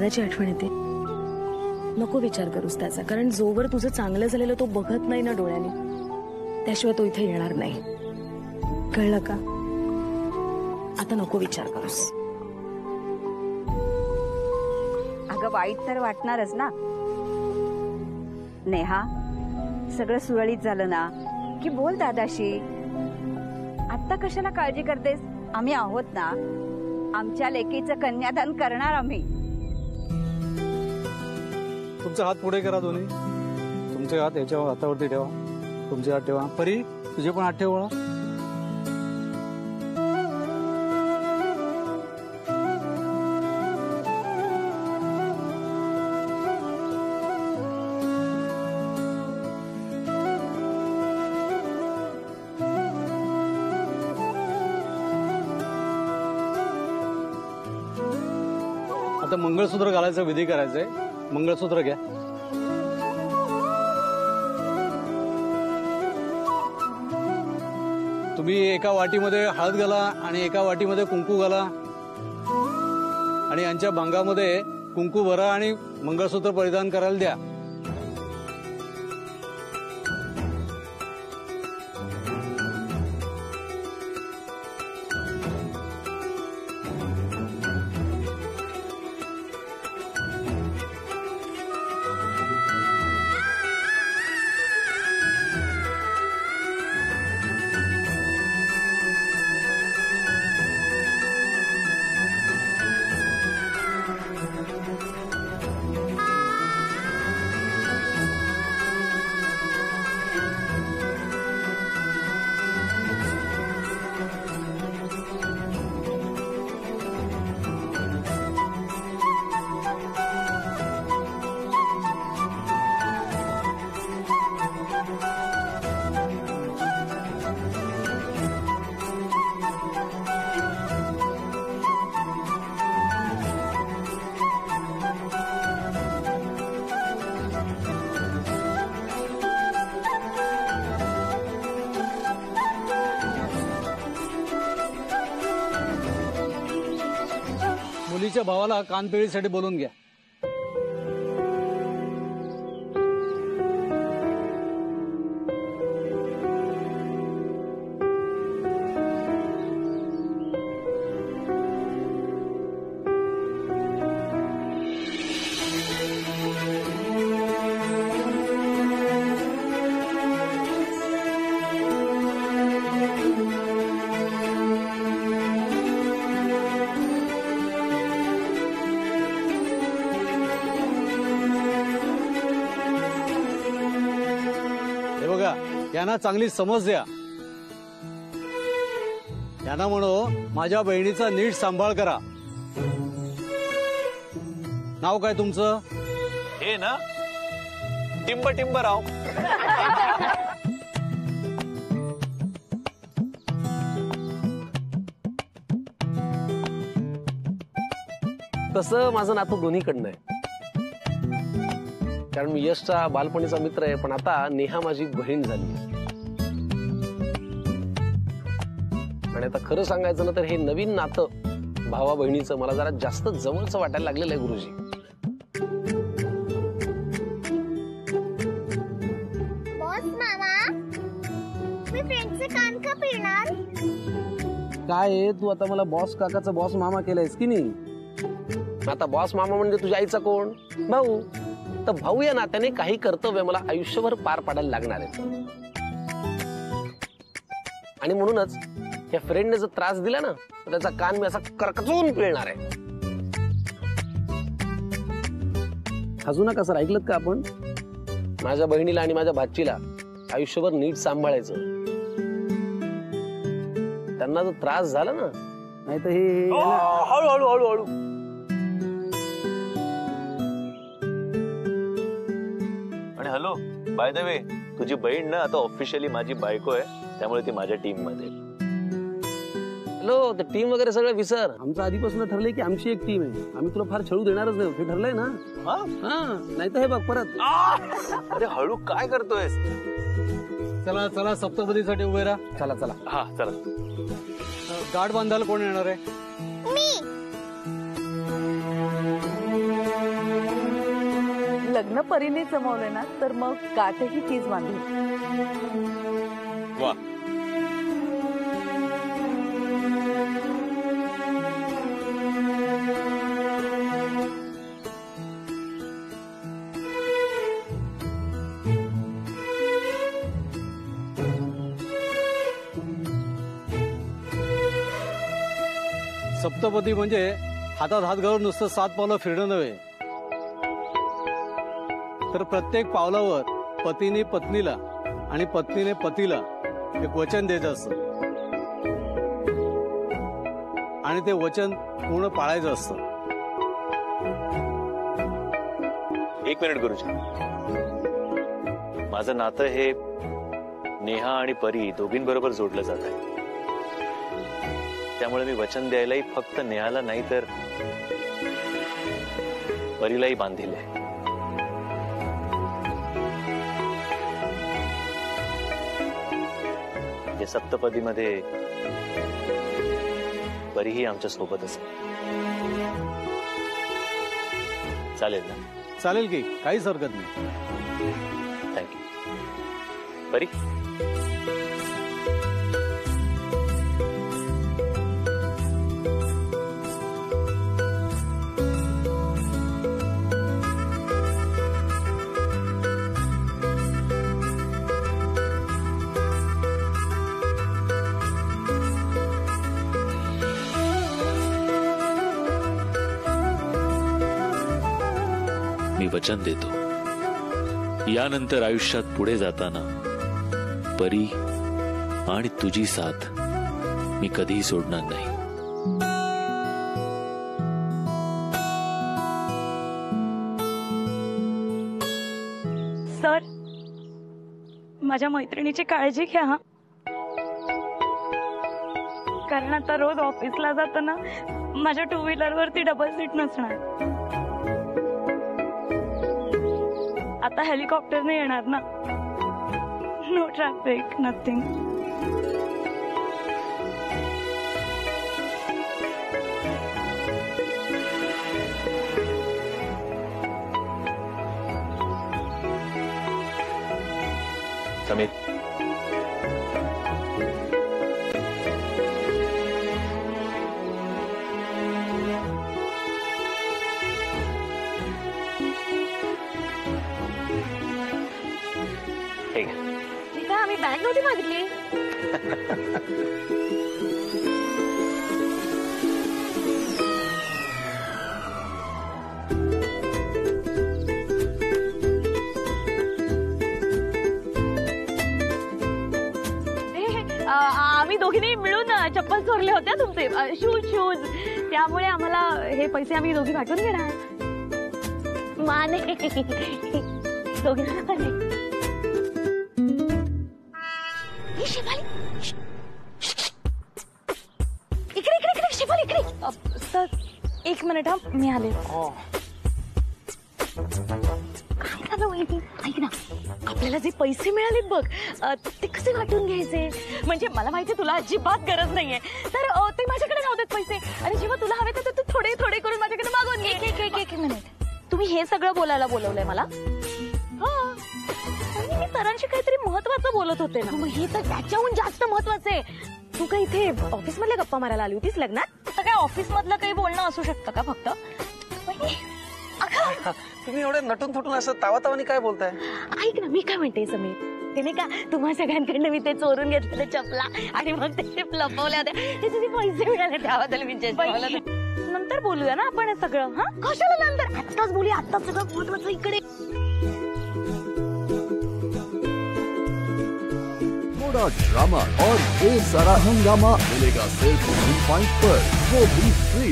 दादाची आठवण येते. नको विचार करूस त्याचा, कारण जोवर तुझं चांगलं झालेलं तो बघत नाही ना डोळ्याने, त्याशिवाय तो इथे येणार नाही. कळलं का? आता नको विचार करूस. अगं वाईट तर वाटणारच ना नेहा. सगळं सुरळीत झालं ना की बोल दादाशी. आता कशाला काळजी करतेस? आम्ही आहोत ना. आमच्या लेकीचं कन्यादान करणार आम्ही. तुमचा हात पुढे करा दोन्ही. तुमचे हात याच्या हातावरती ठेवा. तुमचे हात ठेवा. परी तुझे पण हात ठेवा. आता मंगळसूत्र घालायचं विधी करायचंय. मंगळसूत्र घ्या. तुम्ही एका वाटीमध्ये हळद घाला आणि एका वाटीमध्ये कुंकू घाला आणि यांच्या भांगामध्ये कुंकू भरा आणि मंगळसूत्र परिधान करायला द्या. मुलीच्या भावाला कानपिळीसाठी बोलून घ्या. यांना चांगली समज द्या. यांना म्हणो माझ्या बहिणीचा नीट सांभाळ करा. नाव काय तुमचं? हे ना टिंब टिंबराव. तसं माझं नातं दोन्हीकडनं आहे. कारण मी यशचा बालपणीचा मित्र आहे, पण आता नेहा माझी बहीण झाली. आणि आता खरं सांगायचं ना तर हे नवीन नातं भावा बहिणीचं मला जरा जास्त जवळचं वाटायला लागलेलं आहे गुरुजी. बॉस मामा, मी फ्रेंडचे कान का पिळणार? काय तू आता मला बॉस काकाचा बॉस मामा केलायस की नाही? आता बॉस मामा म्हणजे तुझ्या आईचा कोण? भाऊ. तर भाऊ या नात्याने काही कर्तव्य मला आयुष्यभर पार पाडायला लागणार आहे. आणि म्हणूनच या फ्रेंडने जर त्रास दिला ना तर त्याचा कान मी असा करकचून पिळणार आहे. हसू नका सर. ऐकलत का आपण? माझ्या बहिणीला आणि माझ्या भाचीला आयुष्यभर नीट सांभाळायचं. त्यांना जर त्रास झाला ना नाही तर हे हळूहळू हळूहळू. आणि हॅलो, बाय द वे, तुझी बहीण ना आता ऑफिशियली माझी बायको आहे, त्यामुळे ती माझ्या टीम मध्ये. हॅलो, टीम वगैरे सगळं विसर. आमचं आधीपासून ठरलंय की आमची एक टीम आहे. आम्ही तुला फार छळू देणारच नाही. हे ठरलंय ना? नाही तर हे बघ परत. अरे हळू काय करतोयस? चला चला, सप्तपदीसाठी उभे राहा. चला चला. हा चला. गाठ बांधायला कोण येणार आहे? मी. लग्न परीने जमवलं ना तर मग गाठही तीच बांधू. वा, सप्तपदी म्हणजे हातात हात घालून नुसतं 7 पावलं फिरणं नव्हे, तर प्रत्येक पावलावर पतीने पत्नीला आणि पत्नीने पतीला एक वचन द्यायचं असतं आणि ते वचन पूर्ण पाळायचं असतं. एक मिनिट गुरुजी. माझं नातं हे नेहा आणि परी दोघींबरोबर जोडलं जात आहे. त्यामुळे मी वचन द्यायलाही फक्त नेहाला नाही तर परीलाही बांधील आहे. या सप्तपदीमध्ये परीही आमच्या सोबत असेल. चालेल ना? चालेल की, काहीच हरकत नाही. थँक्यू. परी, मी वचन देतो, यानंतर आयुष्यात पुढे जाताना परी आणि तुझी साथ मी कधीही सोडणार नाही. सर, माझ्या मैत्रिणीची काळजी घ्या हा. कारण आता रोज ऑफिसला जाताना माझ्या 2 व्हीलरवरती डबल सीट नसणार. आता हेलिकॉप्टरने येणार ना. No traffic, nothing. समीर, ठीक आहे. ठीक आहे, आम्ही बॅग नव्हती मागितली. आम्ही दोघींनी मिळून चप्पल चोरले होते तुमचे, शूज. त्यामुळे आम्हाला हे पैसे आम्ही दोघी वाटून घेणार. माने दोघींना पण. इकडे इकडे इकडे शेफाली, इकडे. सर, 1 मिनिट हा, मी आले. काय झालं वहिनी? ऐक ना, आपल्याला जे पैसे मिळालेत बघ, ते कसे वाटून घ्यायचे? म्हणजे मला माहिती तुला अजिबात गरज नाहीये, तर ते माझ्याकडे राहू देत पैसे. आणि जेव्हा तुला हवे तर तू थोडे थोडे करून माझ्याकडे मागून घे. एक मिनिट, तुम्ही हे सगळं बोलायला बोलवलंय मला? आणि मी सरांशी काहीतरी महत्वाचं बोलत होते ना. मग हे तर त्याच्याहून जास्त महत्वाचं आहे. तू काय इथे ऑफिस मधल्या गप्पा मारायला आली होतीस लग्नात? आता काय ऑफिस मधलं काही बोलणं असू शकतं का फक्त? तुम्ही एवढे नटून थुटून असं तावातावानी काय बोलताय? ऐक ना, मी काय म्हणते समीर, ते नाही का तुम्हा सगळ्यांकडनं मी ते चोरून घेतलेले चपला आणि मग ते लपवल्या होत्या, ते तुझे पैसे मिळाले त्याबद्दल विचार. नंतर बोलूया ना आपण हे सगळं. हा, कशाला नंतर? आत्ताच बोलूया. आता सगळं महत्वाचं इकडे. थोड़ा ड्रामा और ढेर सारा हंगामा मिलेगा सिर्फ 3 पॉइंट पर, वो भी फ्री.